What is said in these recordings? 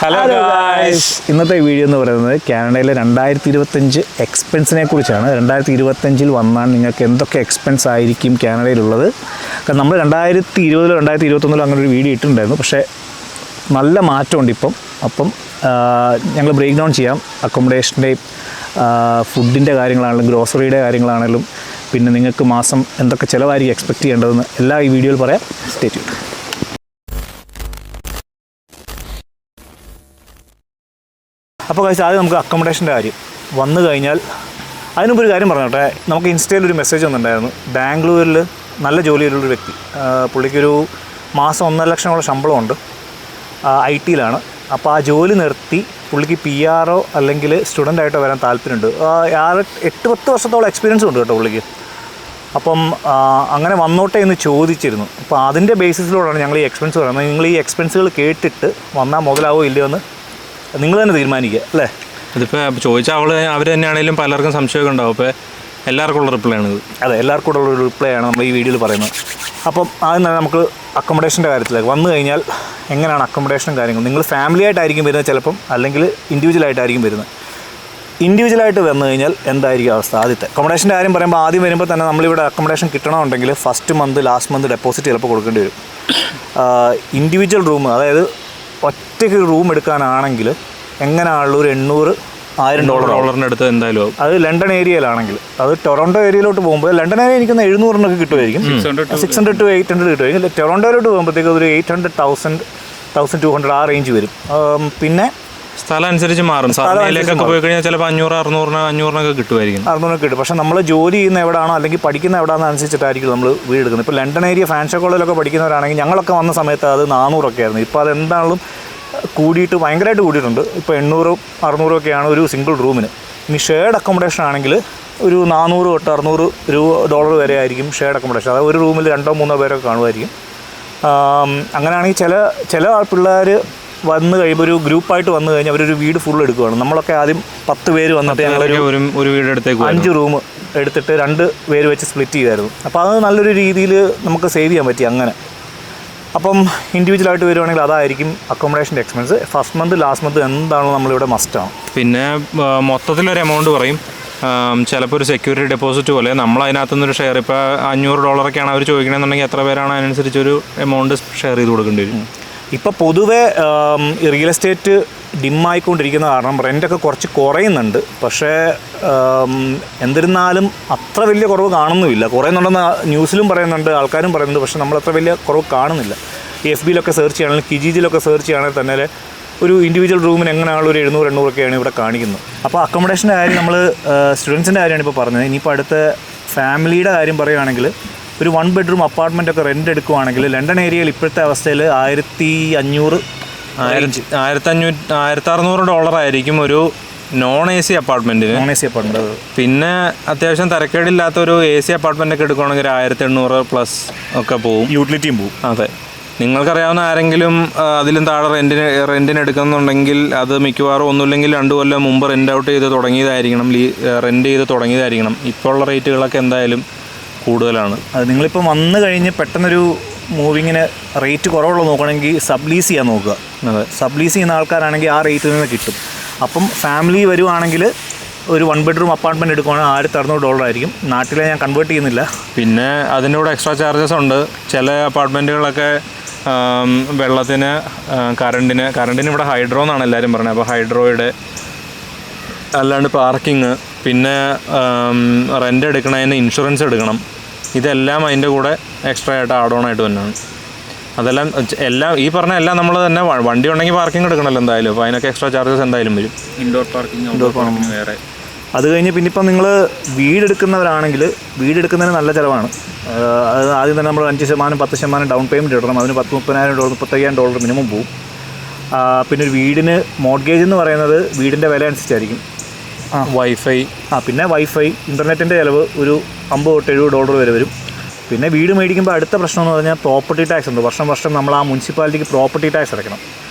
Hello guys, ഇന്നത്തെ video എന്ന് പറയുന്നത് കാനഡയിലെ 2025 എക്സ്പെൻസിനെ കുറിച്ചാണ്. 2025 വന്നാൽ നിങ്ങൾക്ക് എന്തൊക്കെ എക്സ്പെൻസ് ആയിരിക്കും കാനഡയിലുള്ളത്. കാരണം നമ്മൾ 2020 2021 അങ്ങനെ ഒരു വീഡിയോ ഇട്ടിട്ടുണ്ടായിരുന്നു, പക്ഷേ നല്ല മാറ്റമുണ്ട് ഇപ്പം. അപ്പം ഞങ്ങൾ ബ്രേക്ക് ഡൗൺ ചെയ്യാം. അക്കോമഡേഷൻ്റെയും ഫുഡിൻ്റെ കാര്യങ്ങളാണെങ്കിലും ഗ്രോസറിയുടെ കാര്യങ്ങളാണെങ്കിലും പിന്നെ നിങ്ങൾക്ക് മാസം എന്തൊക്കെ ചിലവായിരിക്കും എക്സ്പെക്റ്റ് ചെയ്യേണ്ടതെന്ന് എല്ലാം ഈ വീഡിയോയിൽ പറയാം. Stay tuned. അപ്പോൾ കഴിച്ചാൽ ആദ്യം നമുക്ക് അക്കോമഡേഷൻ്റെ കാര്യം വന്നു കഴിഞ്ഞാൽ അതിനുമ്പ് ഒരു കാര്യം പറഞ്ഞോട്ടെ. നമുക്ക് ഇൻസ്റ്റയിൽ ഒരു മെസ്സേജ് വന്നിട്ടുണ്ടായിരുന്നു. ബാംഗ്ലൂരിൽ നല്ല ജോലിയിലുള്ളൊരു വ്യക്തി, പുള്ളിക്കൊരു മാസം 1.5 ലക്ഷമുള്ള ശമ്പളമുണ്ട്, IT-യിലാണ്. അപ്പോൾ ആ ജോലി നിർത്തി പുള്ളിക്ക് PR അല്ലെങ്കിൽ സ്റ്റുഡൻ്റായിട്ടോ വരാൻ താല്പര്യമുണ്ട്. 8-10 വർഷത്തോളം എക്സ്പീരിയൻസ് ഉണ്ട് കേട്ടോ പുള്ളിക്ക്. അപ്പം അങ്ങനെ വന്നോട്ടെ എന്ന് ചോദിച്ചിരുന്നു. അപ്പോൾ അതിൻ്റെ ബേസിസിലൂടെയാണ് ഞങ്ങൾ ഈ എക്സ്പെൻസ് പറയുന്നത്. നിങ്ങൾ ഈ എക്സ്പെൻസുകൾ കേട്ടിട്ട് വന്നാൽ മുതലാവോ ഇല്ലയോ എന്ന് നിങ്ങൾ തന്നെ തീരുമാനിക്കുക, അല്ലേ? ഇതിപ്പോൾ ചോദിച്ചാൽ അവർ തന്നെയാണെങ്കിലും പലർക്കും സംശയമൊക്കെ ഉണ്ടാവും. അപ്പോൾ എല്ലാവർക്കും ഉള്ള റിപ്ലൈ ആണിത്. അതെ, എല്ലാവർക്കും ഉള്ള ഒരു റിപ്ലൈ ആണ് നമ്മൾ ഈ വീഡിയോയിൽ പറയുന്നത്. അപ്പം ആദ്യം തന്നെ നമുക്ക് അക്കോമഡേഷൻ്റെ കാര്യത്തിലേക്ക് വന്നു കഴിഞ്ഞാൽ എങ്ങനെയാണ് അക്കോമഡേഷനും കാര്യങ്ങളും. നിങ്ങൾ ഫാമിലി ആയിട്ടായിരിക്കും വരുന്നത് ചിലപ്പം, അല്ലെങ്കിൽ ഇൻഡിവിജ്വലായിട്ടായിരിക്കും വരുന്നത്. ഇൻഡിവിജ്വലായിട്ട് വന്നു കഴിഞ്ഞാൽ എന്തായിരിക്കും അവസ്ഥ? ആദ്യത്തെ അക്കോമഡേഷൻ്റെ കാര്യം പറയുമ്പോൾ ആദ്യം വരുമ്പോൾ തന്നെ നമ്മളിവിടെ അക്കോമഡേഷൻ കിട്ടണമെന്നുണ്ടെങ്കിൽ first month last month deposit ചിലപ്പോൾ കൊടുക്കേണ്ടി വരും. ഇൻഡിവിജ്വൽ റൂം, അതായത് ഒറ്റയ്ക്ക് റൂം എടുക്കാനാണെങ്കിൽ എങ്ങനെയാണുള്ള ഒരു $800-1000 അടുത്ത് എന്തായാലും അത് ലണ്ടൻ ഏരിയയിലാണെങ്കിൽ. അത് ടൊറോണ്ടോ ഏരിയയിലോട്ട് പോകുമ്പോൾ ലണ്ടൻ ഏരിയ എനിക്കൊന്ന് 700 കിട്ടുമായിരിക്കും, 600 to 800 കിട്ടുമായിരിക്കും. ടൊറോണ്ടോയിലോട്ട് പോകുമ്പോഴത്തേക്ക് ഒരു 800-1200 ആ റേഞ്ച് വരും. പിന്നെ സ്ഥലം അനുസരിച്ച് മാറും. സാധാരണയിലേക്കൊക്കെ പോയി കഴിഞ്ഞാൽ ചിലപ്പോൾ 500-600 കിട്ടുമായിരിക്കും. 600 കിട്ടും. പക്ഷേ നമ്മൾ ജോലി ചെയ്യുന്ന എവിടെയാണോ അല്ലെങ്കിൽ പഠിക്കുന്ന എവിടെയാണെന്ന് അനുസരിച്ചിട്ടായിരിക്കും നമ്മൾ വീട് എടുക്കുന്നത്. ഇപ്പോൾ ലണ്ടൻ ഏരിയ ഫാൻഷോ കോളേജിലൊക്കെ പഠിക്കുന്നവരാണെങ്കിൽ ഞങ്ങളൊക്കെ വന്ന സമയത്ത് അത് 400 ആയിരുന്നു. ഇപ്പോൾ അതെന്താണെങ്കിലും കൂടിയിട്ട് ഭയങ്കരമായിട്ട് കൂടിയിട്ടുണ്ട്. ഇപ്പോൾ 800-600 ഒരു സിംഗിൾ റൂമിന്. ഇനി ഷെയർഡ് അക്കോമഡേഷൻ ആണെങ്കിൽ ഒരു $400-600 വരെ ആയിരിക്കും ഷെയർഡ് അക്കോമഡേഷൻ. അതായത് ഒരു റൂമിൽ 2-3 പേരൊക്കെ കാണുമായിരിക്കും. അങ്ങനെയാണെങ്കിൽ ചില പിള്ളേർ വന്നു കഴിയുമ്പോൾ ഒരു ഗ്രൂപ്പായിട്ട് വന്നു കഴിഞ്ഞാൽ അവരൊരു വീട് ഫുൾ എടുക്കുകയാണ്. നമ്മളൊക്കെ ആദ്യം 10 പേര് വന്നിട്ട് ഞങ്ങളൊരു വീട് എടുത്തേക്ക് 5 റൂം എടുത്തിട്ട് 2 പേര് വെച്ച് സ്പ്ലിറ്റ് ചെയ്തായിരുന്നു. അപ്പോൾ അത് നല്ലൊരു രീതിയിൽ നമുക്ക് സേവ് ചെയ്യാൻ പറ്റി അങ്ങനെ. അപ്പം ഇൻഡിവിജ്വലായിട്ട് വരുവാണെങ്കിൽ അതായിരിക്കും അക്കോമഡേഷൻ്റെ expense. First month last month എന്താണോ നമ്മളിവിടെ മസ്റ്റാണ്. പിന്നെ മൊത്തത്തിലൊരു എമൗണ്ട് പറയും. ചിലപ്പോൾ ഒരു സെക്യൂരിറ്റി ഡെപ്പോസിറ്റ് പോലെ നമ്മൾ അതിനകത്തുനിന്നൊരു ഷെയർ, ഇപ്പോൾ $500 അവർ ചോദിക്കണമെന്നുണ്ടെങ്കിൽ എത്ര പേരാണ് അതിനനുസരിച്ചൊരു എമൗണ്ട് ഷെയർ ചെയ്ത് കൊടുക്കേണ്ടി വരും. ഇപ്പോൾ പൊതുവേ റിയൽ എസ്റ്റേറ്റ് ഡിമ്മായിക്കൊണ്ടിരിക്കുന്ന കാരണം റെൻ്റൊക്കെ കുറച്ച് കുറയുന്നുണ്ട്. പക്ഷേ എന്നിരുന്നാലും അത്ര വലിയ കുറവ് കാണുന്നുമില്ല. കുറയുന്നുണ്ടെന്ന് ന്യൂസിലും പറയുന്നുണ്ട്, ആൾക്കാരും പറയുന്നുണ്ട്. പക്ഷേ നമ്മളത്ര വലിയ കുറവ് കാണുന്നില്ല. ഈ FBയിലൊക്കെ സെർച്ച് ചെയ്യുകയാണെങ്കിൽ, കിജിജിയിലൊക്കെ സെർച്ച് ചെയ്യുകയാണെങ്കിൽ തന്നെ ഒരു ഇൻഡിവിജ്വൽ റൂമിന് എങ്ങനെയാണുള്ള ഒരു 700-800 ഇവിടെ കാണിക്കുന്നത്. അപ്പോൾ അക്കോമഡേഷൻ്റെ കാര്യം നമ്മൾ സ്റ്റുഡൻസിൻ്റെ കാര്യമാണ് ഇപ്പോൾ പറഞ്ഞത്. ഇനിയിപ്പോൾ അടുത്ത ഫാമിലിയുടെ കാര്യം പറയുകയാണെങ്കിൽ ഒരു 1 ബെഡ്റൂം അപ്പാർട്ട്മെൻറ്റൊക്കെ റെൻ്റ് എടുക്കുകയാണെങ്കിൽ ലണ്ടൻ ഏരിയയിൽ ഇപ്പോഴത്തെ അവസ്ഥയിൽ $1,600 ആയിരിക്കും ഒരു നോൺ AC അപ്പാർട്ട്മെൻറ്റ്. പിന്നെ അത്യാവശ്യം തരക്കേടില്ലാത്ത ഒരു AC അപ്പാർട്ട്മെൻറ്റൊക്കെ എടുക്കുകയാണെങ്കിൽ 1800+ ഒക്കെ പോവും. യൂട്ടിലിറ്റിയും പോവും. അതെ, നിങ്ങൾക്കറിയാവുന്ന ആരെങ്കിലും അതിലും താഴെ റെൻറ്റിന് എടുക്കുന്നുണ്ടെങ്കിൽ അത് മിക്കവാറും ഒന്നുമില്ലെങ്കിൽ 2 കൊല്ലം മുമ്പ് റെൻ്റ് ഔട്ട് ചെയ്ത് തുടങ്ങിയതായിരിക്കണം, റെൻ്റ് ചെയ്ത് തുടങ്ങിയതായിരിക്കണം. ഇപ്പോൾ ഉള്ള റേറ്റുകളൊക്കെ എന്തായാലും കൂടുതലാണ്. അത് നിങ്ങളിപ്പോൾ വന്നു കഴിഞ്ഞ് പെട്ടെന്നൊരു മൂവിങ്ങിന് റേറ്റ് കുറവുള്ള നോക്കുകയാണെങ്കിൽ സബ്ലീസ് ചെയ്യാൻ നോക്കുക. അതെ, സബ്ലീസ് ചെയ്യുന്ന ആൾക്കാരാണെങ്കിൽ ആ റേറ്റിൽ നിന്ന് കിട്ടും. അപ്പം ഫാമിലി വരുവാണെങ്കിൽ ഒരു 1 ബെഡ്റൂം അപ്പാർട്ട്മെൻറ്റ് എടുക്കുകയാണെങ്കിൽ $1,600 ആയിരിക്കും. നാട്ടിലെ ഞാൻ കൺവേർട്ട് ചെയ്യുന്നില്ല. പിന്നെ അതിൻ്റെ കൂടെ എക്സ്ട്രാ ചാർജസ് ഉണ്ട്. ചില അപ്പാർട്ട്മെൻറ്റുകളൊക്കെ വെള്ളത്തിന്, കറണ്ടിന് ഇവിടെ ഹൈഡ്രോ എന്നാണ് എല്ലാവരും പറയുന്നത്. അപ്പോൾ ഹൈഡ്രോയുടെ അല്ലാണ്ട് പാർക്കിങ്, പിന്നെ റെൻ്റ് എടുക്കണതിന് ഇൻഷുറൻസ് എടുക്കണം. ഇതെല്ലാം അതിൻ്റെ കൂടെ എക്സ്ട്രാ ആയിട്ട് ആഡ് ഓൺ ആയിട്ട് തന്നെയാണ്. അതെല്ലാം ഈ പറഞ്ഞ എല്ലാം നമ്മൾ തന്നെ, വണ്ടി ഉണ്ടെങ്കിൽ പാർക്കിംഗ് എടുക്കണമല്ലോ എന്തായാലും. അപ്പോൾ അതിനൊക്കെ എക്സ്ട്രാ ചാർജസ് എന്തായാലും വരും. ഇൻഡോർ പാർക്കിംഗ് വേറെ. അത് കഴിഞ്ഞ് പിന്നെ ഇപ്പം നിങ്ങൾ വീടെടുക്കുന്നവരാണെങ്കിൽ വീടെടുക്കുന്നതിന് നല്ല ചിലവാണ്. അത് ആദ്യം തന്നെ നമ്മൾ 5%-10% ഡൗൺ പേയ്മെൻറ്റ് ഇടണം. അതിന് $30,000 $35,000 മിനിമം പോവും. പിന്നെ ഒരു വീടിന് മോർഗേജ് എന്ന് പറയുന്നത് വീടിൻ്റെ വില അനുസരിച്ചായിരിക്കും. വൈഫൈ, പിന്നെ വൈഫൈ, ഇൻ്റർനെറ്റിൻ്റെ ചിലവ് ഒരു $50-70 വരെ വരും. പിന്നെ വീട് മേടിക്കുമ്പോൾ അടുത്ത പ്രശ്നം എന്ന് പറഞ്ഞാൽ പ്രോപ്പർട്ടി ടാക്സ് ഉണ്ട്. വർഷം നമ്മൾ ആ മുനിസിപ്പാലിറ്റിക്ക് പ്രോപ്പർട്ടി ടാക്സ് അടയ്ക്കണം.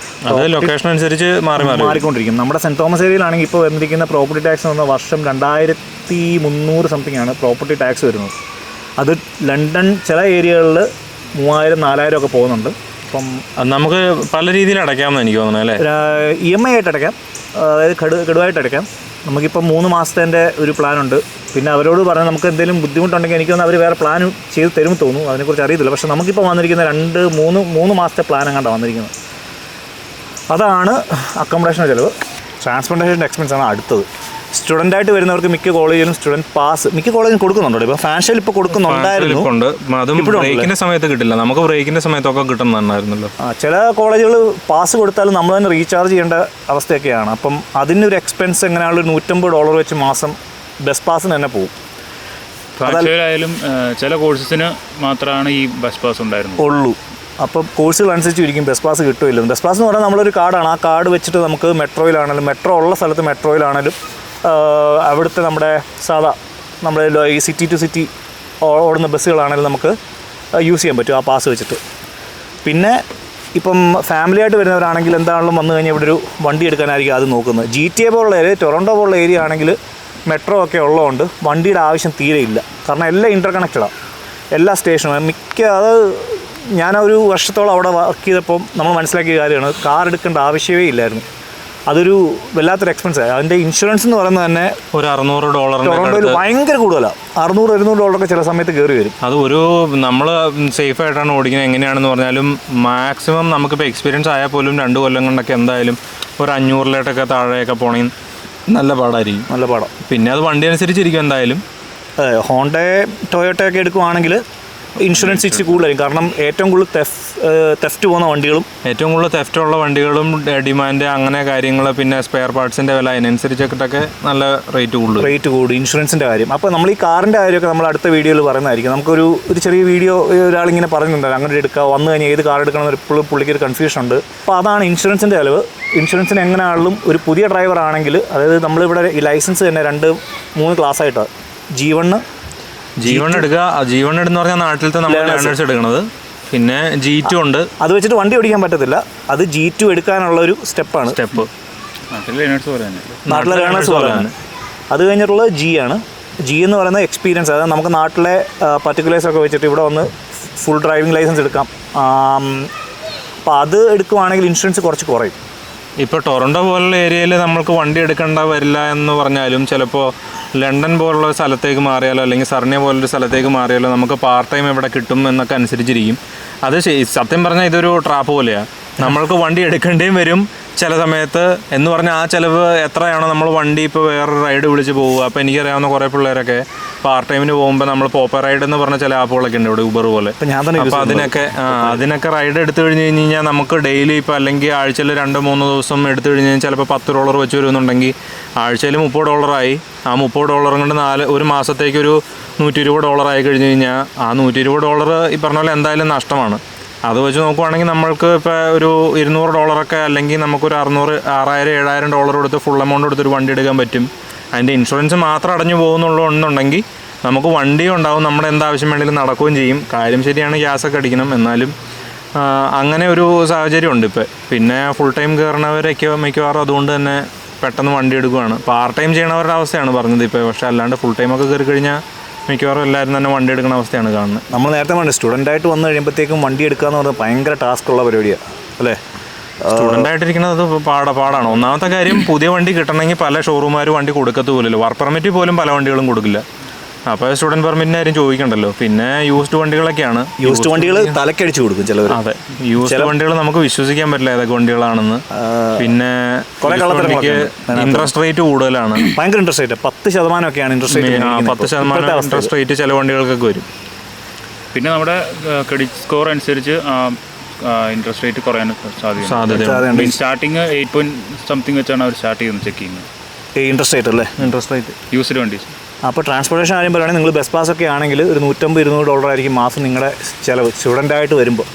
അത് ലൊക്കേഷൻ അനുസരിച്ച് മാറിക്കൊണ്ടിരിക്കും. നമ്മുടെ സെൻറ്റ് തോമസ് ഏരിയയിലാണെങ്കിൽ ഇപ്പോൾ വന്നിരിക്കുന്ന പ്രോപ്പർട്ടി ടാക്സ് എന്ന് പറഞ്ഞാൽ വർഷം 2300 സംതിങ് ആണ് പ്രോപ്പർട്ടി ടാക്സ് വരുന്നത്. അത് ലണ്ടൻ ചില ഏരിയകളിൽ 3000-4000 ഒക്കെ പോകുന്നുണ്ട്. അപ്പം നമുക്ക് പല രീതിയിൽ അടയ്ക്കാമെന്ന് എനിക്ക് തോന്നുന്നു അല്ലേ? EMI ആയിട്ട് അടയ്ക്കാം, അതായത് ഗഡുവായിട്ട് അടയ്ക്കാം. നമുക്കിപ്പം 3 മാസത്തെ ഒരു പ്ലാനുണ്ട്. പിന്നെ അവരോട് പറഞ്ഞാൽ നമുക്ക് എന്തെങ്കിലും ബുദ്ധിമുട്ടുണ്ടെങ്കിൽ എനിക്ക് തോന്നുന്നു അവർ വേറെ പ്ലാൻ ചെയ്ത് തരുമെന്ന് തോന്നുന്നു, അതിനെക്കുറിച്ച് അറിയത്തില്ല. പക്ഷേ നമുക്കിപ്പോൾ വന്നിരിക്കുന്ന 2-3 മാസത്തെ പ്ലാൻ എങ്ങാണ്ടാണ് വന്നിരിക്കുന്നത്. അതാണ് അക്കോമഡേഷൻ്റെ ചിലവ്. ട്രാൻസ്പോർട്ടേഷൻ്റെ എക്സ്പെൻസ് ആണ് അടുത്തത്. സ്റ്റുഡൻ്റായിട്ട് വരുന്നവർക്ക് മിക്ക കോളേജിലും സ്റ്റുഡൻറ്റ് പാസ് മിക്ക കോളേജിലും കൊടുക്കുന്നുണ്ടോ? ഇപ്പോൾ ഫാൻഷ്യൽ ഇപ്പോൾ കൊടുക്കുന്നുണ്ടായിരുന്നു. അതും ബ്രേക്കിൻ്റെ സമയത്ത് കിട്ടില്ല, നമുക്ക് ബ്രേക്കിൻ്റെ സമയത്തൊക്കെ കിട്ടുന്നുണ്ടായിരുന്നല്ലോ. ചില കോളേജുകൾ പാസ് കൊടുത്താലും നമ്മൾ തന്നെ റീചാർജ് ചെയ്യേണ്ട അവസ്ഥയൊക്കെയാണ്. അപ്പം അതിനൊരു എക്സ്പെൻസ് എങ്ങനെയാണല്ലോ $150 വെച്ച് മാസം ബസ് പാസിന് തന്നെ പോകും. ആയാലും ചില കോഴ്സസിന് മാത്രമാണ് ഈ ബസ് പാസ് ഉണ്ടായിരുന്നുള്ളൂ. അപ്പോൾ കോഴ്സുകൾ അനുസരിച്ച് ഇരിക്കും ബസ് പാസ് കിട്ടുമില്ല. ബസ് പാസ് എന്ന് പറഞ്ഞാൽ നമ്മളൊരു കാർഡാണ്. ആ കാർഡ് വെച്ചിട്ട് നമുക്ക് മെട്രോയിലാണെങ്കിലും, മെട്രോ ഉള്ള സ്ഥലത്ത് മെട്രോയിലാണെങ്കിലും അവിടുത്തെ നമ്മുടെ സാധാ നമ്മുടെ ഈ സിറ്റി ടു സിറ്റി ഓടുന്ന ബസ്സുകളാണെങ്കിലും നമുക്ക് യൂസ് ചെയ്യാൻ പറ്റും ആ പാസ് വെച്ചിട്ട്. പിന്നെ ഇപ്പം ഫാമിലിയായിട്ട് വരുന്നവരാണെങ്കിൽ എന്താണെങ്കിലും വന്നു കഴിഞ്ഞാൽ ഇവിടെ ഒരു വണ്ടി എടുക്കാനായിരിക്കും അത് നോക്കുന്നത്. GTA പോലുള്ള ഏരിയ, ടൊറൻറ്റോ പോലുള്ള ഏരിയ ആണെങ്കിൽ മെട്രോ ഒക്കെ ഉള്ളതുകൊണ്ട് വണ്ടിയുടെ ആവശ്യം തീരെ ഇല്ല. കാരണം എല്ലാം ഇൻ്റർ കണക്റ്റഡാണ്, എല്ലാ സ്റ്റേഷനും. അത് ഞാനൊരു വർഷത്തോളം അവിടെ വർക്ക് ചെയ്തപ്പോൾ നമ്മൾ മനസ്സിലാക്കിയ കാര്യമാണ്, കാർ എടുക്കേണ്ട ആവശ്യമേ ഇല്ലായിരുന്നു. അതൊരു വല്ലാത്തൊരു എക്സ്പെൻസാണ്. അതിൻ്റെ ഇൻഷുറൻസ് എന്ന് പറയുന്നത് തന്നെ ഒരു $600 ടൊറൻറ്റോയിൽ ഭയങ്കര കൂടുതലാണ്. $600-700 ചില സമയത്ത് കയറി വരും. അത് ഒരു നമ്മൾ സേഫായിട്ടാണ് ഓടിക്കുന്നത്. എങ്ങനെയാണെന്ന് പറഞ്ഞാലും മാക്സിമം നമുക്കിപ്പോൾ എക്സ്പീരിയൻസ് ആയാൽ പോലും 2 കൊല്ലം കൊണ്ടൊക്കെ എന്തായാലും ഒരു 500 താഴെയൊക്കെ പോകണമെങ്കിൽ നല്ല പാടായിരിക്കും. നല്ല പാടാണ്. പിന്നെ അത് വണ്ടി അനുസരിച്ചിരിക്കും എന്തായാലും. അതെ, ഹോണ്ട ടൊയോട്ടയൊക്കെ എടുക്കുവാണെങ്കിൽ ഇൻഷുറൻസ് ഇച്ചിരി കൂടുതലായിരിക്കും. കാരണം ഏറ്റവും കൂടുതൽ തെഫ്റ്റ് പോകുന്ന വണ്ടികളും ഏറ്റവും കൂടുതൽ തെഫ്റ്റ് ഉള്ള വണ്ടികളും ഡിമാൻഡ് അങ്ങനെ കാര്യങ്ങൾ, പിന്നെ സ്പെയർ പാർട്സിൻ്റെ വില അതിനനുസരിച്ചൊക്കെ നല്ല റേറ്റ് കൂടും ഇൻഷുറൻസിൻ്റെ കാര്യം. അപ്പോൾ നമ്മൾ ഈ കാറിൻ്റെ കാര്യമൊക്കെ നമ്മൾ അടുത്ത വീഡിയോയിൽ പറയുന്നതായിരിക്കും. നമുക്കൊരു ചെറിയ വീഡിയോ ഒരാളിങ്ങനെ പറയുന്നുണ്ടായിരുന്നു, അങ്ങനെ എടുക്കുക, വന്നു കഴിഞ്ഞാൽ ഏത് കാർ എടുക്കണമെന്ന് ഇപ്പോഴും പുള്ളിക്ക് ഒരു കൺഫ്യൂഷൻ ഉണ്ട്. അപ്പോൾ അതാണ് ഇൻഷുറൻസിൻ്റെ ചിലവ്. ഇൻഷുറൻസിന് എങ്ങനെയാണെങ്കിലും ഒരു പുതിയ ഡ്രൈവർ ആണെങ്കിൽ, അതായത് നമ്മളിവിടെ ഈ ലൈസൻസ് തന്നെ 2-3 ക്ലാസ്സായിട്ടാണ്. G1 എടുക്കുക. G1 എന്ന് പറഞ്ഞാൽ നാട്ടിലത്തെ നമ്മൾ ലേണേഴ്സ് എടുക്കുന്നത്. പിന്നെ G2 ഉണ്ട്. അത് വെച്ചിട്ട് വണ്ടി ഓടിക്കാൻ പറ്റത്തില്ല. അത് G2 എടുക്കാനുള്ള ഒരു സ്റ്റെപ്പാണ്. നാട്ടിലെ ലേണേഴ്സ് പോലെ തന്നെ. അത് കഴിഞ്ഞിട്ടുള്ളത് G ആണ്. G എന്ന് പറയുന്നത് എക്സ്പീരിയൻസ്. അതായത് നമുക്ക് നാട്ടിലെ പർട്ടിക്കുലേഴ്സൊക്കെ വെച്ചിട്ട് ഇവിടെ വന്ന് ഫുൾ ഡ്രൈവിംഗ് ലൈസൻസ് എടുക്കാം. അപ്പോൾ അത് എടുക്കുവാണെങ്കിൽ ഇൻഷുറൻസ് കുറച്ച് കുറയും. ഇപ്പോൾ ടൊറൻറ്റോ പോലുള്ള ഏരിയയിൽ നമ്മൾക്ക് വണ്ടി എടുക്കേണ്ട വരില്ല എന്ന് പറഞ്ഞാലും ചിലപ്പോൾ ലണ്ടൻ പോലുള്ള സ്ഥലത്തേക്ക് മാറിയാലോ അല്ലെങ്കിൽ സർണിയ പോലൊരു സ്ഥലത്തേക്ക് മാറിയാലോ നമുക്ക് പാർട്ട് ടൈം എവിടെ കിട്ടും എന്നൊക്കെ അനുസരിച്ചിരിക്കും. അത് സത്യം പറഞ്ഞാൽ ഇതൊരു ട്രാപ്പ് പോലെയാണ്. നമ്മൾക്ക് വണ്ടി എടുക്കേണ്ടിയും വരും ചില സമയത്ത്. എന്ന് പറഞ്ഞാൽ ആ ചിലവ് എത്രയാണോ നമ്മൾ വണ്ടി ഇപ്പോൾ വേറൊരു റൈഡ് വിളിച്ച് പോവുക. അപ്പോൾ എനിക്കറിയാവുന്ന കുറേ പിള്ളേരൊക്കെ പാർട്ട് ടൈമിന് പോകുമ്പോൾ നമ്മൾ പോപ്പർ റൈഡ് എന്ന് പറഞ്ഞ ചില ആപ്പുകളൊക്കെ ഉണ്ട് ഇവിടെ, ഊബർ പോലെ. അപ്പോൾ അതിനൊക്കെ റൈഡ് എടുത്തു കഴിഞ്ഞ് കഴിഞ്ഞാൽ നമുക്ക് ഡെയിലി ഇപ്പോൾ അല്ലെങ്കിൽ ആഴ്ചയിൽ 2-3 ദിവസം എടുത്തു കഴിഞ്ഞ് കഴിഞ്ഞാൽ ചിലപ്പോൾ $10 വെച്ച് വരുന്നുണ്ടെങ്കിൽ ആഴ്ചയിൽ $30 ആയി. ആ $30 കൊണ്ട് ഒരു മാസത്തേക്ക് ഒരു $120 ആയി കഴിഞ്ഞ് കഴിഞ്ഞാൽ ആ $120 ഈ പറഞ്ഞ പോലെ എന്തായാലും നഷ്ടമാണ്. അത് വെച്ച് നോക്കുവാണെങ്കിൽ നമ്മൾക്ക് ഇപ്പോൾ ഒരു $200 അല്ലെങ്കിൽ നമുക്കൊരു $6,000-7,000 കൊടുത്ത് ഫുൾ എമൗണ്ട് കൊടുത്തൊരു വണ്ടി എടുക്കാൻ പറ്റും. അതിൻ്റെ ഇൻഷുറൻസ് മാത്രം അടഞ്ഞു പോകുന്നുള്ളൂ എന്നുണ്ടെങ്കിൽ നമുക്ക് വണ്ടിയും ഉണ്ടാവും, നമ്മുടെ എന്താവശ്യം വേണമെങ്കിലും നടക്കുകയും ചെയ്യും. കാര്യം ശരിയാണ്, ഗ്യാസൊക്കെ അടിക്കണം, എന്നാലും അങ്ങനെ ഒരു സാഹചര്യമുണ്ട് ഇപ്പോൾ. പിന്നെ ഫുൾ ടൈം കയറുന്നവരൊക്കെ മിക്കവാറും അതുകൊണ്ട് തന്നെ പെട്ടെന്ന് വണ്ടി എടുക്കുകയാണ്. പാർട്ട് ടൈം ചെയ്യണവരുടെ അവസ്ഥയാണ് പറഞ്ഞത് ഇപ്പോൾ. പക്ഷേ അല്ലാണ്ട് ഫുൾ ടൈമൊക്കെ കയറി കഴിഞ്ഞാൽ മിക്കവാറും എല്ലാവരും തന്നെ വണ്ടി എടുക്കുന്ന അവസ്ഥയാണ് കാണുന്നത്. നമ്മൾ നേരത്തെ പറഞ്ഞു സ്റ്റുഡൻ്റായിട്ട് വന്നു കഴിയുമ്പോഴത്തേക്കും വണ്ടി എടുക്കുക എന്ന് പറഞ്ഞാൽ ഭയങ്കര ടാസ്ക്കുള്ള പരിപാടിയാണ് അല്ലേ? സ്റ്റുഡൻ്റായിട്ടിരിക്കുന്നത് പാടാണ്. ഒന്നാമത്തെ കാര്യം, പുതിയ വണ്ടി കിട്ടണമെങ്കിൽ പല ഷോറൂമാരും വണ്ടി കൊടുക്കത്തു പോലല്ലോ. വർക്ക് പെർമിറ്റ് പോലും പല വണ്ടികളും കൊടുക്കില്ല. അപ്പോൾ സ്റ്റുഡൻറ്റ് പെർമിറ്റിൻ്റെ കാര്യം ചോദിക്കണ്ടല്ലോ. പിന്നെ യൂസ്ഡ് വണ്ടികളൊക്കെയാണ്. യൂസ്ഡ് വണ്ടികൾ തലക്കടിച്ചു കൊടുക്കും ചിലവർ. അതെ, യൂസ്ഡ് വണ്ടികൾ നമുക്ക് വിശ്വസിക്കാൻ പറ്റില്ല ഏതൊക്കെ വണ്ടികളാണെന്ന്. പിന്നെ ഇൻട്രസ്റ്റ് റേറ്റ് കൂടുതലാണ്, ഭയങ്കര interest rate 10% interest rate. 10% interest rate ചില വണ്ടികൾക്കൊക്കെ വരും. പിന്നെ നമ്മുടെ ക്രെഡിറ്റ് സ്കോർ അനുസരിച്ച് ഇൻട്രസ്റ്റ് റേറ്റ് കുറയാൻ സാധ്യതയുണ്ട്. സ്റ്റാർട്ടിങ് 8 വെച്ചാണ് അവർ സ്റ്റാർട്ട് ചെയ്യുന്നത് ചെക്ക് ചെയ്യുന്നത്. ഇൻട്രസ്റ്റ് റേറ്റ് അല്ലേ? ഇൻട്രസ്റ്റ് റേറ്റ് യൂസ്ഡ് വണ്ടി. അപ്പോൾ ട്രാൻസ്പോർട്ടേഷൻ കാര്യം പറയുകയാണെങ്കിൽ നിങ്ങൾ ബസ് പാസ്സൊക്കെ ആണെങ്കിൽ ഒരു $150-200 ആയിരിക്കും മാസം നിങ്ങളുടെ ചിലവ് സ്റ്റുഡൻ്റായിട്ട് വരുമ്പോൾ.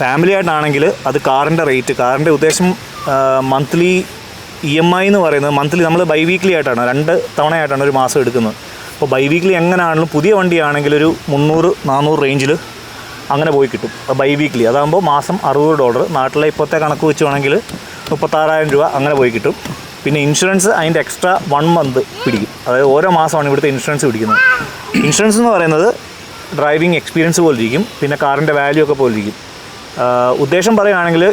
ഫാമിലി ആയിട്ടാണെങ്കിൽ അത് കാറിൻ്റെ റേറ്റ്. കാറിൻ്റെ ഉദ്ദേശം മന്ത്ലി EMI എന്ന് പറയുന്നത് മന്ത്ലി നമ്മൾ ബൈ വീക്ക്ലി ആയിട്ടാണ്, 2 തവണയായിട്ടാണ് ഒരു മാസം എടുക്കുന്നത്. അപ്പോൾ ബൈ വീക്ക്ലി എങ്ങനെയാണെങ്കിലും പുതിയ വണ്ടിയാണെങ്കിൽ ഒരു $300-400 റേഞ്ചിൽ അങ്ങനെ പോയി കിട്ടും ബൈ വീക്ക്ലി. അതാകുമ്പോൾ മാസം $60. നാട്ടിലെ ഇപ്പോഴത്തെ കണക്ക് വെച്ചുവാണെങ്കിൽ 36,000 രൂപ അങ്ങനെ പോയി കിട്ടും. പിന്നെ ഇൻഷുറൻസ് അതിൻ്റെ എക്സ്ട്രാ 1 മന്ത് പിടിക്കും. അതായത് ഓരോ മാസമാണ് ഇവിടുത്തെ ഇൻഷുറൻസ് പിടിക്കുന്നത്. ഇൻഷുറൻസ് എന്ന് പറയുന്നത് ഡ്രൈവിംഗ് എക്സ്പീരിയൻസ് പോലെ ഇരിക്കും, പിന്നെ കാറിൻ്റെ വാല്യൂ ഒക്കെ പോലെ ഇരിക്കും. ഉദ്ദേശം പറയുകയാണെങ്കിൽ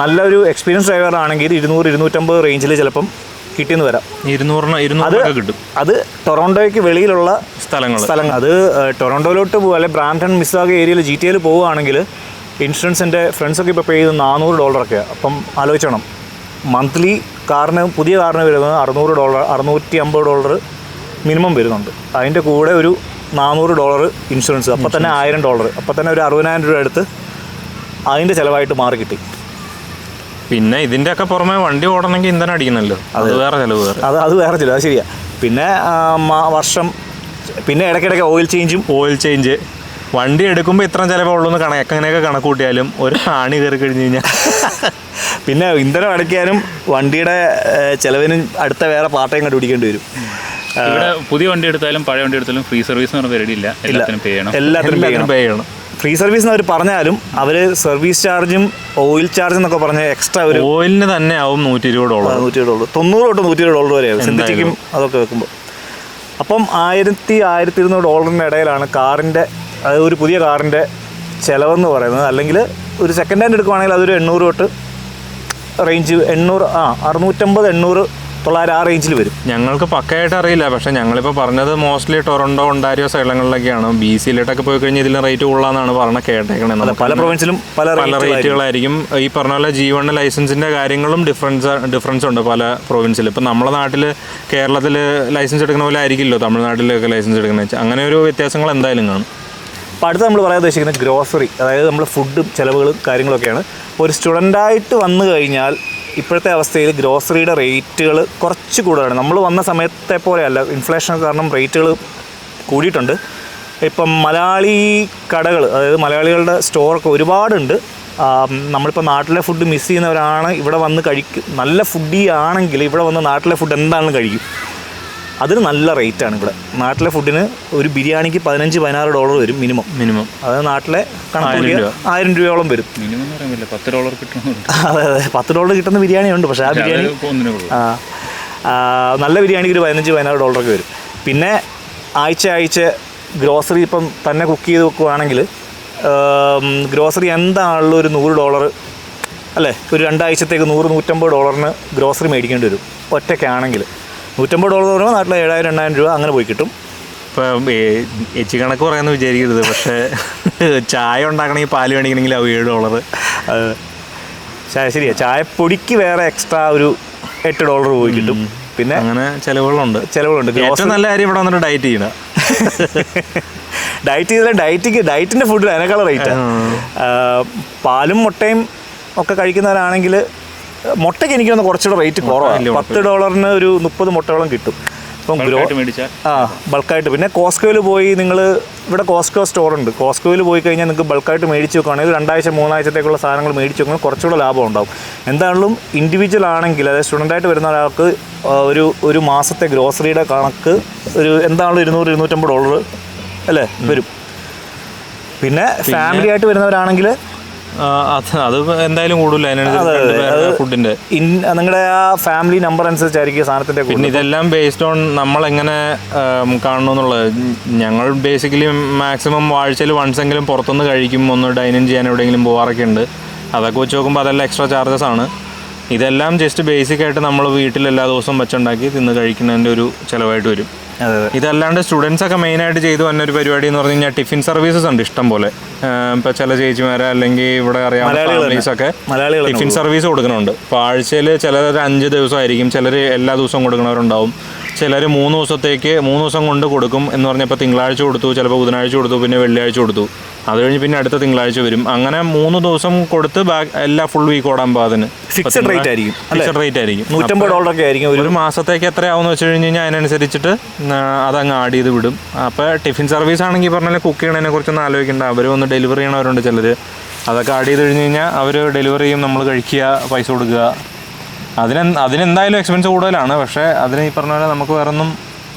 നല്ലൊരു എക്സ്പീരിയൻസ് ഡ്രൈവർ ആണെങ്കിൽ 200-250 റേഞ്ചിൽ ചിലപ്പം കിട്ടിയെന്ന് വരാം. 200 കിട്ടും. അത് ടൊറോണ്ടോയ്ക്ക് വെളിയിലുള്ള സ്ഥലങ്ങൾ. അത് ടൊറോണ്ടോയിലോട്ട് പോകുക, അല്ലെങ്കിൽ ബ്രാംപ്ടൺ മിസ്സാഗ ഏരിയയിൽ GTA പോവുകയാണെങ്കിൽ ഇൻഷുറൻസിൻ്റെ ഫ്രണ്ട്സൊക്കെ ഇപ്പോൾ പേ ചെയ്ത് $400. അപ്പം ആലോചിച്ചോണം, മന്ത്ലി കാറിന്, പുതിയ കാറിന് വരുന്നത് $600, $650 മിനിമം വരുന്നുണ്ട്. അതിൻ്റെ കൂടെ ഒരു $400 ഇൻഷുറൻസ്, അപ്പോൾ തന്നെ $1000, അപ്പോൾ തന്നെ ഒരു $60,000 അടുത്ത് അതിൻ്റെ ചിലവായിട്ട് മാറി കിട്ടി. പിന്നെ ഇതിൻ്റെയൊക്കെ പുറമെ വണ്ടി ഓടണമെങ്കിൽ ഇന്ധനം അടിക്കണമല്ലോ, അത് വേറെ ചിലവ് വേറെ. അത് വേറെ ചിലവ്, അത് ശരിയാണ്. പിന്നെ വർഷം, പിന്നെ ഇടയ്ക്കിടയ്ക്ക് ഓയിൽ ചേഞ്ച്. വണ്ടി എടുക്കുമ്പോൾ ഇത്ര ചിലവുള്ളൂ എന്ന് എങ്ങനെയൊക്കെ കണക്ക് കൂട്ടിയാലും ഒരു ആണി കയറി കഴിഞ്ഞ് കഴിഞ്ഞാൽ പിന്നെ ഇന്ധനം അടയ്ക്കാനും വണ്ടിയുടെ ചിലവിനും അടുത്ത വേറെ പാർട്ടൈം കണ്ടുപിടിക്കേണ്ടി വരും. ഇവിടെ പുതിയ വണ്ടി എടുത്താലും പഴയ വണ്ടി എടുത്താലും ഫ്രീ സർവീസ് എന്ന് പറഞ്ഞ പരിപാടിയില്ല, എല്ലാത്തിനും പേ ചെയ്യണം. ഫ്രീ സർവീസ് എന്ന് അവർ പറഞ്ഞാലും അവർ സർവീസ് ചാർജും ഓയിൽ ചാർജ് എന്നൊക്കെ പറഞ്ഞ് എക്സ്ട്രാ ഒരു ഓയിലിന് തന്നെ ആവും $120, $90 തൊട്ട് $120 വരെ ആവും സിന്തറ്റിക്കും അതൊക്കെ വെക്കുമ്പോൾ. അപ്പം $1,000-1,200 ഇടയിലാണ് കാറിൻ്റെ, അതായത് ഒരു പുതിയ കാറിൻ്റെ ചിലവെന്ന് പറയുന്നത്. അല്ലെങ്കിൽ ഒരു സെക്കൻഡ് ഹാൻഡ് എടുക്കുവാണെങ്കിൽ അതൊരു 800 തൊട്ട് റേഞ്ച്, 650-800-900 ആ റേഞ്ചിൽ വരും. ഞങ്ങൾക്ക് പക്കയായിട്ട് അറിയില്ല, പക്ഷേ ഞങ്ങളിപ്പോൾ പറഞ്ഞത് മോസ്റ്റ്ലി ടൊറൻഡോ, ഒണ്ടാരിയോ സ്ഥലങ്ങളിലൊക്കെയാണ്. BC-യിലോട്ടൊക്കെ പോയി കഴിഞ്ഞാൽ ഇതിന് റേറ്റ് കൂടുതലാണെന്നാണ് പറഞ്ഞ കേട്ടേക്കണേ. പല പ്രൊവിൻസിലും പല റേറ്റുകളായിരിക്കും. ഈ പറഞ്ഞ പോലെ G1 ലൈസൻസിൻ്റെ കാര്യങ്ങളും ഡിഫറൻസ് ഉണ്ട് പല പ്രൊവിൻസിൽ. ഇപ്പം നമ്മുടെ നാട്ടിൽ, കേരളത്തിൽ ലൈസൻസ് എടുക്കുന്ന പോലെ ആയിരിക്കില്ലോ തമിഴ്നാട്ടിലൊക്കെ ലൈസൻസ് എടുക്കുന്നത്. അങ്ങനെ ഒരു വ്യത്യാസങ്ങൾ എന്തായാലും കാണും. അപ്പോൾ അടുത്ത് നമ്മൾ പറയാൻ ഉദ്ദേശിക്കുന്നത് ഗ്രോസറി, അതായത് നമ്മൾ ഫുഡും ചിലവുകളും കാര്യങ്ങളൊക്കെയാണ്. ഒരു സ്റ്റുഡൻ്റായിട്ട് വന്നു കഴിഞ്ഞാൽ ഇപ്പോഴത്തെ അവസ്ഥയിൽ ഗ്രോസറിയുടെ റേറ്റുകൾ കുറച്ച് കൂടുതലാണ്. നമ്മൾ വന്ന സമയത്തെ പോലെയല്ല, ഇൻഫ്ലേഷൻ കാരണം റേറ്റുകൾ കൂടിയിട്ടുണ്ട്. ഇപ്പം മലയാളി കടകൾ, അതായത് മലയാളികളുടെ സ്റ്റോറൊക്കെ ഒരുപാടുണ്ട്. നമ്മളിപ്പോൾ നാട്ടിലെ ഫുഡ് മിസ് ചെയ്യുന്നവരാണ് ഇവിടെ വന്ന് നല്ല ഫുഡി ആണെങ്കിൽ ഇവിടെ വന്ന് നാട്ടിലെ ഫുഡ് എന്താണെന്ന് കഴിക്കും. അതിന് നല്ല റേറ്റാണ് ഇവിടെ. നാട്ടിലെ ഫുഡിന് ഒരു ബിരിയാണിക്ക് $15-16 വരും മിനിമം. അതായത് നാട്ടിലെ കണക്ക് $1000 വരും. $10 കിട്ടുന്നുണ്ട്. അതെ, $10 കിട്ടുന്ന ബിരിയാണി ഉണ്ട്. പക്ഷേ ആ ബിരിയാണി നല്ല ബിരിയാണിക്ക് ഒരു $15-16 വരും. പിന്നെ ആഴ്ച ഗ്രോസറി ഇപ്പം തന്നെ കുക്ക് ചെയ്ത് വെക്കുകയാണെങ്കിൽ ഗ്രോസറി എന്താണല്ലോ ഒരു $100 അല്ലേ, ഒരു 2 ആഴ്ചത്തേക്ക് $100-150 ഗ്രോസറി മേടിക്കേണ്ടി വരും ഒറ്റയ്ക്കാണെങ്കിൽ. $150 പറയുമ്പോൾ നാട്ടിൽ $7000-2000 അങ്ങനെ പോയി കിട്ടും. ഇപ്പോൾ എച്ച് കണക്ക് പറയാമെന്ന് വിചാരിക്കരുത്, പക്ഷേ ചായ ഉണ്ടാക്കണമെങ്കിൽ പാല് മേടിക്കണമെങ്കിൽ $7. ശരിയാ, ചായപ്പൊടിക്ക് വേറെ എക്സ്ട്രാ ഒരു $8 പോയി കിട്ടും. പിന്നെ അങ്ങനെ ചിലവുകളുണ്ട്. ഏറ്റവും നല്ല കാര്യം ഇവിടെ വന്നിട്ട് ഡയറ്റ് ചെയ്യണം. ഡയറ്റ് ചെയ്താൽ ഡയറ്റിൻ്റെ ഫുഡിൽ അതിനേക്കാൾ റേറ്റാണ്. പാലും മുട്ടയും ഒക്കെ കഴിക്കുന്നവരാണെങ്കിൽ മുട്ടയ്ക്ക് എനിക്ക് തോന്നുന്നു കുറച്ചുകൂടെ റേറ്റ് കുറവാണ്. $10 ഒരു 30 മുട്ടകളും കിട്ടും. ഇപ്പം ബൾക്കായിട്ട്. പിന്നെ കോസ്കോയിൽ പോയി നിങ്ങൾ, ഇവിടെ കോസ്കോ സ്റ്റോറുണ്ട്, കോസ്കോയിൽ പോയി കഴിഞ്ഞാൽ നിങ്ങൾക്ക് ബൾക്കായിട്ട് മേടിച്ച് വെക്കുകയാണെങ്കിൽ 2 ആഴ്ച 3 ആഴ്ചത്തേക്കുള്ള സാധനങ്ങൾ മേടിച്ച് വെക്കുന്നത് കുറച്ചുകൂടെ ലാഭം ഉണ്ടാവും. എന്താണെങ്കിലും ഇൻഡിവിജ്വൽ ആണെങ്കിൽ, അതായത് സ്റ്റുഡൻ്റായിട്ട് വരുന്ന ഒരാൾക്ക് ഒരു മാസത്തെ ഗ്രോസറിയുടെ കണക്ക് ഒരു എന്താണെങ്കിലും $200-250 അല്ലേ വരും. പിന്നെ ഫാമിലി ആയിട്ട് വരുന്നവരാണെങ്കിൽ അത് എന്തായാലും കൂടുതൽ ഫുഡിൻ്റെ നിങ്ങളുടെ ആ ഫാമിലി നമ്പർ അനുസരിച്ചായിരിക്കും സാധനത്തിൻ്റെ. പിന്നെ ഇതെല്ലാം ബേസ്ഡ് ഓൺ നമ്മളെങ്ങനെ കാണണമെന്നുള്ളത്. ഞങ്ങൾ ബേസിക്കലി മാക്സിമം ആഴ്ചയിൽ വൺസെങ്കിലും പുറത്തുനിന്ന് കഴിക്കും, ഒന്ന് ഡൈനിങ് ചെയ്യാൻ എവിടെയെങ്കിലും പോകാറൊക്കെ ഉണ്ട്. അതൊക്കെ വെച്ച് നോക്കുമ്പോൾ അതെല്ലാം എക്സ്ട്രാ ചാർജസ് ആണ്. ഇതെല്ലാം ജസ്റ്റ് ബേസിക്കായിട്ട് നമ്മൾ വീട്ടിൽ എല്ലാ ദിവസവും വെച്ചുണ്ടാക്കി തിന്ന് കഴിക്കുന്നതിൻ്റെ ഒരു ചിലവായിട്ട് വരും. ഇതല്ലാണ്ട് സ്റ്റുഡൻസൊക്കെ മെയിനായിട്ട് ചെയ്തു വന്ന ഒരു പരിപാടി എന്ന് പറഞ്ഞു കഴിഞ്ഞാൽ ടിഫിൻ സർവീസസ് ഉണ്ട് ഇഷ്ടം പോലെ. ഇപ്പോൾ ചില ചേച്ചിമാരെ അല്ലെങ്കിൽ ഇവിടെ അറിയാവുന്ന ഫാമിലീസൊക്കെ ടിഫിൻ സർവീസ് കൊടുക്കുന്നുണ്ട്. ഇപ്പോൾ ആഴ്ചയിൽ ചിലർ 5 ദിവസമായിരിക്കും, ചിലർ എല്ലാ ദിവസവും കൊടുക്കുന്നവരുണ്ടാവും. ചിലർ 3 ദിവസം കൊണ്ട് കൊടുക്കും എന്ന് പറഞ്ഞപ്പോൾ തിങ്കളാഴ്ച കൊടുത്തു, ചിലപ്പോൾ ബുധനാഴ്ച കൊടുത്തു, പിന്നെ വെള്ളിയാഴ്ച കൊടുത്തു. അത് കഴിഞ്ഞ് പിന്നെ അടുത്ത തിങ്കളാഴ്ച വരും. അങ്ങനെ 3 ദിവസം കൊടുത്ത് എല്ലാ ഫുൾ വീക്ക് ഓടാൻ പാകത്തിന് ഫിക്സഡ് റേറ്റ് ആയിരിക്കും. $150 ഒരു മാസത്തേക്ക് എത്രയാവുമെന്ന് വെച്ച് കഴിഞ്ഞ് കഴിഞ്ഞാൽ അതിനനുസരിച്ചിട്ട് അതങ്ങ് ആഡ് ചെയ്ത് വിടും. അപ്പോൾ ടിഫിൻ സർവീസ് ആണെങ്കിൽ പറഞ്ഞാൽ കുക്ക് ചെയ്യണതിനെ കുറിച്ചൊന്നും ആലോചിക്കേണ്ട. അവർ വന്ന് ഡെലിവറി ചെയ്യണവരുണ്ട് ചിലർ. അതൊക്കെ ആഡ് ചെയ്ത് കഴിഞ്ഞ് കഴിഞ്ഞാൽ അവർ ഡെലിവറി ചെയ്യും, നമ്മൾ കഴിക്കുക, പൈസ കൊടുക്കുക. അതിനെന്തായാലും എക്സ്പെൻസ് കൂടുതലാണ്. പക്ഷേ അതിന് ഈ പറഞ്ഞ പോലെ നമുക്ക് വേറൊന്നും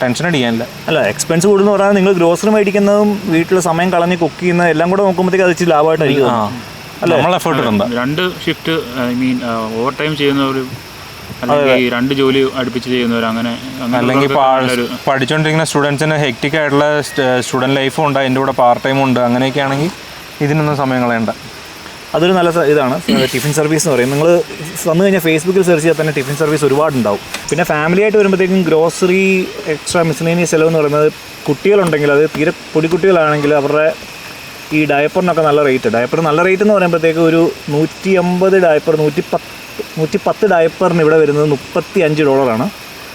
ടെൻഷൻ അടിക്കാനില്ല. അല്ല, എക്സ്പെൻസ് കൂടുതലെന്ന് പറഞ്ഞാൽ നിങ്ങൾ ഗ്രോസറി മേടിക്കുന്നതും വീട്ടിൽ സമയം കളഞ്ഞ് കുക്ക് ചെയ്യുന്നതും എല്ലാം കൂടെ നോക്കുമ്പോഴത്തേക്ക് അത് ഇച്ചിരി ലാഭമായിട്ടായിരിക്കും. നമ്മൾ എഫേർട്ട് ഇടണ്ട. 2 ഷിഫ്റ്റ് ഓവർ ടൈം ചെയ്യുന്നവർ, അല്ലെങ്കിൽ 2 ജോലി അടുപ്പിച്ച് ചെയ്യുന്നവർ, അല്ലെങ്കിൽ പഠിച്ചുകൊണ്ടിരിക്കുന്ന സ്റ്റുഡൻസിന് ഹെക്റ്റിക് ആയിട്ടുള്ള സ്റ്റുഡൻറ് ലൈഫും ഉണ്ട്, അതിൻ്റെ കൂടെ പാർട്ട് ടൈമും ഉണ്ട്. അങ്ങനെയൊക്കെ ആണെങ്കിൽ ഇതിനൊന്നും സമയം കളയണ്ട. അതൊരു നല്ല ഇതാണ് ടിഫിൻ സർവീസ് എന്ന് പറയും. നിങ്ങൾ വന്നു കഴിഞ്ഞാൽ ഫേസ്ബുക്കിൽ സെർച്ച് ചെയ്താൽ തന്നെ ടിഫിൻ സർവീസ് ഒരുപാടുണ്ടാവും. പിന്നെ ഫാമിലി ആയിട്ട് വരുമ്പോഴത്തേക്കും ഗ്രോസറി എക്സ്ട്രാ മിസ്ലേനിയസ് ചിലവ് എന്ന് പറയുന്നത് കുട്ടികളുണ്ടെങ്കിൽ അത് തീരെ പൊടിക്കുട്ടികളാണെങ്കിൽ അവരുടെ ഈ ഡയപ്പറിനൊക്കെ നല്ല റേറ്റ്. ഡയപ്പർ നല്ല റേറ്റ് എന്ന് പറയുമ്പോഴത്തേക്ക് ഒരു 150 ഡയപ്പർ 110 ഡയപ്പറിന് ഇവിടെ വരുന്നത് $35.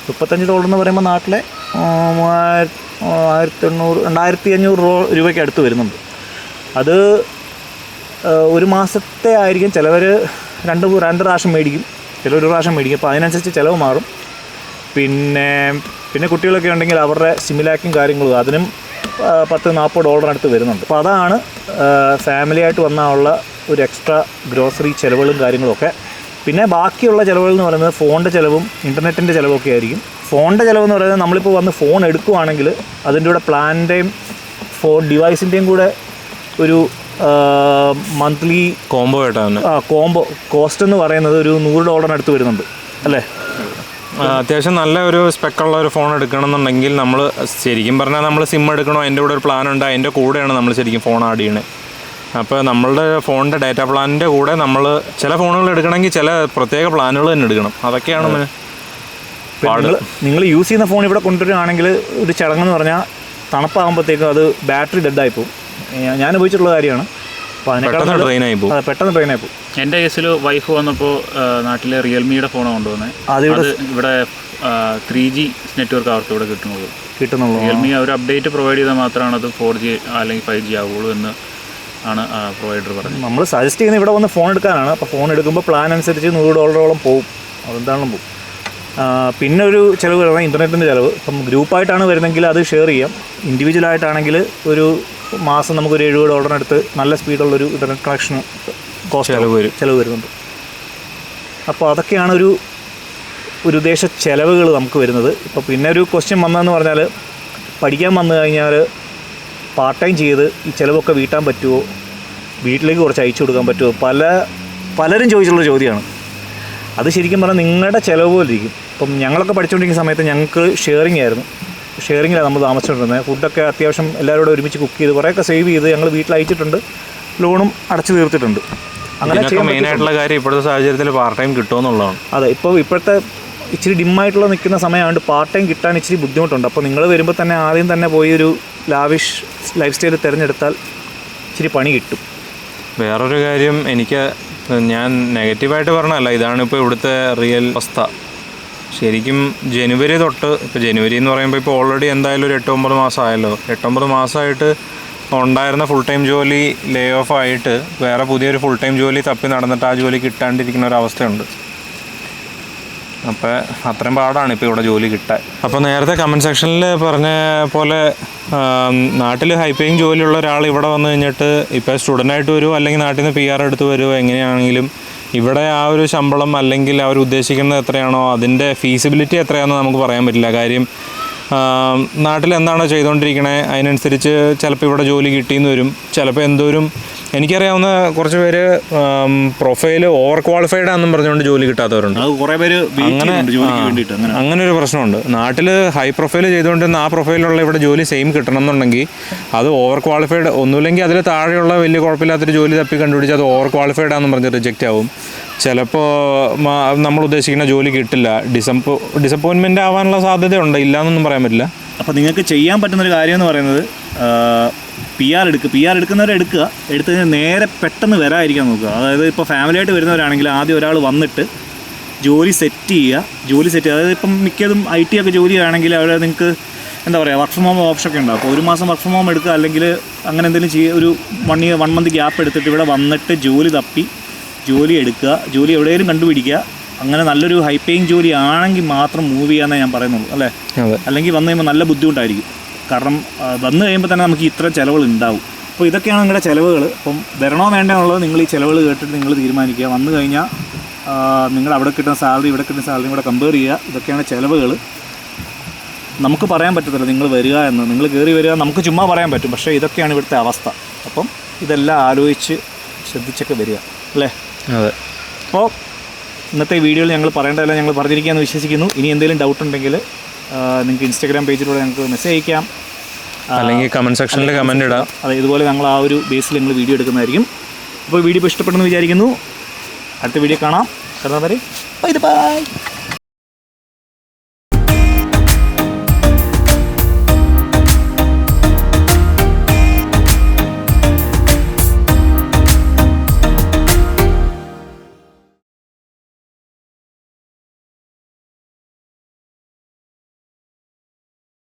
$35 എന്ന് പറയുമ്പോൾ നാട്ടിലെ 1800-2500 രൂപയ്ക്ക് അടുത്ത് വരുന്നുണ്ട്. അത് ഒരു മാസത്തെ ആയിരിക്കും. ചിലവർ രണ്ട് പ്രാവശ്യം മേടിക്കും, ചിലർ ഒരു പ്രാവശ്യം മേടിക്കും. അപ്പോൾ അതിനനുസരിച്ച് ചിലവ് മാറും. പിന്നെ കുട്ടികളൊക്കെ ഉണ്ടെങ്കിൽ അവരുടെ സിമിലാക്കും കാര്യങ്ങളും അതിനും $40-40 അടുത്ത് വരുന്നുണ്ട്. അപ്പോൾ അതാണ് ഫാമിലി ആയിട്ട് വന്നുള്ള ഒരു എക്സ്ട്രാ ഗ്രോസറി ചിലവുകളും കാര്യങ്ങളൊക്കെ. പിന്നെ ബാക്കിയുള്ള ചിലവുകൾ എന്ന് പറയുന്നത് ഫോണിൻ്റെ ചിലവും ഇൻ്റർനെറ്റിൻ്റെ ചിലവൊക്കെ ആയിരിക്കും. ഫോണിൻ്റെ ചിലവെന്ന് പറയുന്നത് നമ്മളിപ്പോൾ വന്ന് ഫോൺ എടുക്കുവാണെങ്കിൽ അതിൻ്റെ കൂടെ പ്ലാനിൻ്റെയും ഫോൺ ഡിവൈസിൻ്റെയും കൂടെ ഒരു മന്ത്ലി കോംബോ ആയിട്ടാണ് കോംബോ കോസ്റ്റ് എന്ന് പറയുന്നത് ഒരു $100 അടുത്ത് വരുന്നുണ്ട് അല്ലേ? അത്യാവശ്യം നല്ല ഒരു സ്പെക്കുള്ള ഒരു ഫോൺ എടുക്കണമെന്നുണ്ടെങ്കിൽ നമ്മൾ ശരിക്കും പറഞ്ഞാൽ നമ്മൾ സിം എടുക്കണോ, അതിൻ്റെ കൂടെ ഒരു പ്ലാൻ ഉണ്ട്, അതിൻ്റെ കൂടെയാണ് നമ്മൾ ശരിക്കും ഫോൺ ആഡ് ചെയ്യണത്. അപ്പോൾ നമ്മളുടെ ഫോണിൻ്റെ ഡാറ്റ പ്ലാനിൻ്റെ കൂടെ നമ്മൾ ചില ഫോണുകൾ എടുക്കണമെങ്കിൽ ചില പ്രത്യേക പ്ലാനുകൾ തന്നെ എടുക്കണം. അതൊക്കെയാണ് നിങ്ങൾ യൂസ് ചെയ്യുന്ന ഫോൺ ഇവിടെ കൊണ്ടുവരികയാണെങ്കിൽ ഒരു ചടങ്ങെന്ന് പറഞ്ഞാൽ തണുപ്പാകുമ്പോഴത്തേക്കും അത് ബാറ്ററി ഡെഡായി പോകും. ഞാൻ ഉപയോഗിച്ചിട്ടുള്ള കാര്യമാണ്. അപ്പോൾ പെട്ടെന്ന് ട്രെയിനായി പോകും. എൻ്റെ കേസിൽ വൈഫ് വന്നപ്പോൾ നാട്ടിലെ റിയൽമിയുടെ ഫോൺ കൊണ്ടുവന്നത്. അത് ഇവിടെ 3G നെറ്റ്വർക്ക് അവർക്ക് ഇവിടെ കിട്ടുന്നുള്ളൂ. റിയൽമി അവർ അപ്ഡേറ്റ് പ്രൊവൈഡ് ചെയ്താൽ മാത്രമാണ് അത് 4G അല്ലെങ്കിൽ 5G ആവുള്ളൂ എന്ന് ആണ് പ്രൊവൈഡർ പറഞ്ഞത്. നമ്മൾ സജസ്റ്റ് ചെയ്യുന്നത് ഇവിടെ വന്ന് ഫോൺ എടുക്കാനാണ്. അപ്പോൾ ഫോൺ എടുക്കുമ്പോൾ പ്ലാൻ അനുസരിച്ച് $100 പോകും, അതെന്താണെങ്കിലും പോകും. പിന്നെ ഒരു ചിലവ് വരുന്നത് ഇൻ്റർനെറ്റിൻ്റെ ചിലവ്. ഇപ്പം ഗ്രൂപ്പായിട്ടാണ് വരുന്നതെങ്കിൽ അത് ഷെയർ ചെയ്യാം. ഇൻഡിവിജ്വലായിട്ടാണെങ്കിൽ ഒരു മാസം നമുക്കൊരു $70 അടുത്ത് നല്ല സ്പീഡുള്ളൊരു ഇൻ്റർനെറ്റ് കണക്ഷൻ ചിലവ് വരുന്നുണ്ട്. അപ്പോൾ അതൊക്കെയാണ് ഒരു ഉദ്ദേശ ചിലവുകൾ നമുക്ക് വരുന്നത്. ഇപ്പോൾ പിന്നെ ഒരു ക്വസ്റ്റ്യൻ വന്നതെന്ന് പറഞ്ഞാൽ പഠിക്കാൻ വന്നു കഴിഞ്ഞാൽ പാർട്ട് ടൈം ചെയ്ത് ഈ ചിലവൊക്കെ വീട്ടാൻ പറ്റുമോ, വീട്ടിലേക്ക് കുറച്ച് അയച്ചു കൊടുക്കാൻ പറ്റുമോ, പലരും ചോദിച്ചിട്ടുള്ള ചോദ്യമാണ്. അത് ശരിക്കും പറഞ്ഞാൽ നിങ്ങളുടെ ചിലവ് പോലെ ഇരിക്കും. ഇപ്പം ഞങ്ങളൊക്കെ പഠിച്ചുകൊണ്ടിരിക്കുന്ന സമയത്ത് ഞങ്ങൾക്ക് ഷെയറിങ്ങിലാണ് നമ്മൾ താമസിച്ചിട്ടുണ്ടായിരുന്നത്. ഫുഡൊക്കെ അത്യാവശ്യം എല്ലാവരോടും ഒരുമിച്ച് കുക്ക് ചെയ്ത് കുറേയൊക്കെ സേവ് ചെയ്ത് ഞങ്ങൾ വീട്ടിൽ അയച്ചിട്ടുണ്ട്, ലോണും അടച്ചു തീർത്തിട്ടുണ്ട്. അങ്ങനെ മെയിനായിട്ടുള്ള കാര്യം ഇപ്പോഴത്തെ സാഹചര്യത്തിൽ പാർട്ട് ടൈം കിട്ടുമെന്നുള്ളതാണ്. അതെ, ഇപ്പോഴത്തെ ഇച്ചിരി ഡിമ്മായിട്ടുള്ള നിൽക്കുന്ന സമയമായതുകൊണ്ട് പാർട്ട് ടൈം കിട്ടാൻ ഇച്ചിരി ബുദ്ധിമുട്ടുണ്ട്. അപ്പോൾ നിങ്ങൾ വരുമ്പോൾ തന്നെ ആദ്യം തന്നെ പോയി ഒരു ലാവിഷ് ലൈഫ് സ്റ്റൈൽ തിരഞ്ഞെടുത്താൽ ഇച്ചിരി പണി കിട്ടും. വേറൊരു കാര്യം, ഞാൻ നെഗറ്റീവായിട്ട് പറഞ്ഞല്ല, ഇതാണിപ്പോൾ ഇവിടുത്തെ റിയൽ അവസ്ഥ. ശരിക്കും ജനുവരി തൊട്ട്, ഇപ്പോൾ ജനുവരി എന്ന് പറയുമ്പോൾ ഇപ്പോൾ ഓൾറെഡി എന്തായാലും ഒരു 8-9 മാസം ആയല്ലോ. 8-9 മാസമായിട്ട് ഉണ്ടായിരുന്ന ഫുൾ ടൈം ജോലി ലേ ഓഫ് ആയിട്ട് വേറെ പുതിയൊരു ഫുൾ ടൈം ജോലി തപ്പി നടന്നിട്ട് ആ ജോലി കിട്ടാണ്ടിരിക്കുന്ന ഒരവസ്ഥയുണ്ട്. അപ്പോൾ അത്രയും പാടാണ് ഇപ്പോൾ ഇവിടെ ജോലി കിട്ടാൻ. അപ്പോൾ നേരത്തെ കമൻറ്റ് സെക്ഷനിൽ പറഞ്ഞ പോലെ നാട്ടിൽ ഹൈ പേയിങ് ജോലിയുള്ള ഒരാൾ ഇവിടെ വന്നു കഴിഞ്ഞിട്ട് ഇപ്പോൾ സ്റ്റുഡൻ്റായിട്ട് വരുമോ അല്ലെങ്കിൽ നാട്ടിൽ നിന്ന് PR എടുത്ത് വരുമോ, എങ്ങനെയാണെങ്കിലും ഇവിടെ ആ ഒരു ശമ്പളം അല്ലെങ്കിൽ അവർ ഉദ്ദേശിക്കുന്നത് എത്രയാണോ അതിൻ്റെ ഫീസിബിലിറ്റി എത്രയാണെന്ന് നമുക്ക് പറയാൻ പറ്റില്ല. കാര്യം നാട്ടിൽ എന്താണോ ചെയ്തുകൊണ്ടിരിക്കണേ അതിനനുസരിച്ച് ചിലപ്പോൾ ഇവിടെ ജോലി കിട്ടിയെന്ന് വരും. ചിലപ്പോൾ എന്തോരും എനിക്കറിയാവുന്ന കുറച്ച് പേര് പ്രൊഫൈൽ ഓവർ ക്വാളിഫൈഡ് ആണെന്നും പറഞ്ഞുകൊണ്ട് ജോലി കിട്ടാത്തവരുണ്ട്. അങ്ങനെ ഒരു പ്രശ്നമുണ്ട്. നാട്ടിൽ ഹൈ പ്രൊഫൈൽ ചെയ്തുകൊണ്ടിരുന്ന ആ പ്രൊഫൈലുള്ള ഇവിടെ ജോലി സെയിം കിട്ടണം എന്നുണ്ടെങ്കിൽ അത് ഓവർ ക്വാളിഫൈഡ്, ഒന്നുമില്ലെങ്കിൽ അതിൽ താഴെയുള്ള വലിയ കുഴപ്പമില്ലാത്തൊരു ജോലി തപ്പി കണ്ടുപിടിച്ച് അത് ഓവർ ക്വാളിഫൈഡ് ആണെന്ന് പറഞ്ഞ് റിജക്റ്റ് ആവും. ചിലപ്പോൾ നമ്മൾ ഉദ്ദേശിക്കുന്ന ജോലി കിട്ടില്ല. ഡിസപ്പോയിൻമെൻ്റ് ആവാനുള്ള സാധ്യതയുണ്ട്, ഇല്ലയെന്നൊന്നും പറയാൻ പറ്റില്ല. അപ്പോൾ നിങ്ങൾക്ക് ചെയ്യാൻ പറ്റുന്നൊരു കാര്യം എന്ന് പറയുന്നത് PR എടുക്കുന്നവരെ എടുത്ത് കഴിഞ്ഞാൽ നേരെ പെട്ടെന്ന് വരാതിരിക്കാൻ നോക്കുക. അതായത് ഇപ്പോൾ ഫാമിലിയായിട്ട് വരുന്നവരാണെങ്കിൽ ആദ്യം ഒരാൾ വന്നിട്ട് ജോലി സെറ്റ് ചെയ്യുക. അതായത് ഇപ്പം മിക്കതും IT ഒക്കെ ജോലിയാണെങ്കിൽ അവിടെ നിങ്ങൾക്ക് എന്താ പറയുക വർക്ക് ഫ്രം ഹോം ഓപ്ഷനൊക്കെ ഉണ്ടാവും. അപ്പോൾ ഒരു മാസം വർക്ക് ഫ്രം ഹോം എടുക്കുക, അല്ലെങ്കിൽ അങ്ങനെ എന്തെങ്കിലും ഒരു 1 month ഗ്യാപ്പ് എടുത്തിട്ട് ഇവിടെ വന്നിട്ട് ജോലി തപ്പി ജോലി എടുക്കുക, ജോലി എവിടെയെങ്കിലും കണ്ടുപിടിക്കുക. അങ്ങനെ നല്ലൊരു ഹൈ പേയിങ് ജോലി ആണെങ്കിൽ മാത്രം മൂവ് ചെയ്യാമെന്നേ ഞാൻ പറയുന്നുള്ളൂ, അല്ലേ? അല്ലെങ്കിൽ വന്നു കഴിയുമ്പോൾ നല്ല ബുദ്ധിമുട്ടായിരിക്കും. കാരണം വന്നു കഴിയുമ്പോൾ തന്നെ നമുക്ക് ഇത്ര ചിലവുകൾ ഉണ്ടാവും. അപ്പോൾ ഇതൊക്കെയാണ് നിങ്ങളുടെ ചിലവുകൾ. അപ്പം വരണോ വേണ്ടോ എന്നുള്ളത് നിങ്ങൾ ഈ ചിലവുകൾ കേട്ടിട്ട് നിങ്ങൾ തീരുമാനിക്കുക. വന്നു കഴിഞ്ഞാൽ നിങ്ങൾ അവിടെ കിട്ടുന്ന സാലറി ഇവിടെ കിട്ടുന്ന സാലറിയും കൂടെ കമ്പയർ ചെയ്യുക. ഇതൊക്കെയാണ് ചിലവുകൾ. നമുക്ക് പറയാൻ പറ്റത്തില്ല നിങ്ങൾ വരിക എന്ന്, നിങ്ങൾ കയറി വരിക നമുക്ക് ചുമ്മാ പറയാൻ പറ്റും. പക്ഷേ ഇതൊക്കെയാണ് ഇവിടുത്തെ അവസ്ഥ. അപ്പം ഇതെല്ലാം ആലോചിച്ച് ശ്രദ്ധിച്ചൊക്കെ വരിക, അല്ലേ? അതെ. അപ്പോൾ ഇന്നത്തെ വീഡിയോയിൽ ഞങ്ങൾ പറയേണ്ടതെല്ലാം ഞങ്ങൾ പറഞ്ഞിരിക്കുകയെന്ന് വിശ്വസിക്കുന്നു. ഇനി എന്തെങ്കിലും ഡൗട്ട് ഉണ്ടെങ്കിൽ നിങ്ങൾക്ക് ഇൻസ്റ്റാഗ്രാം പേജിലൂടെ ഞങ്ങൾക്ക് മെസ്സേജ് അയക്കാം, അല്ലെങ്കിൽ കമൻറ്റ് സെക്ഷനിൽ കമൻറ്റ് ഇടാം. അതെ, ഇതുപോലെ ഞങ്ങൾ ആ ഒരു ബേസിൽ ഞങ്ങൾ വീഡിയോ എടുക്കുന്നതായിരിക്കും. അപ്പോൾ വീഡിയോ ഇപ്പോൾ ഇഷ്ടപ്പെട്ടെന്ന് വിചാരിക്കുന്നു. അടുത്ത വീഡിയോ കാണാം. ബൈ.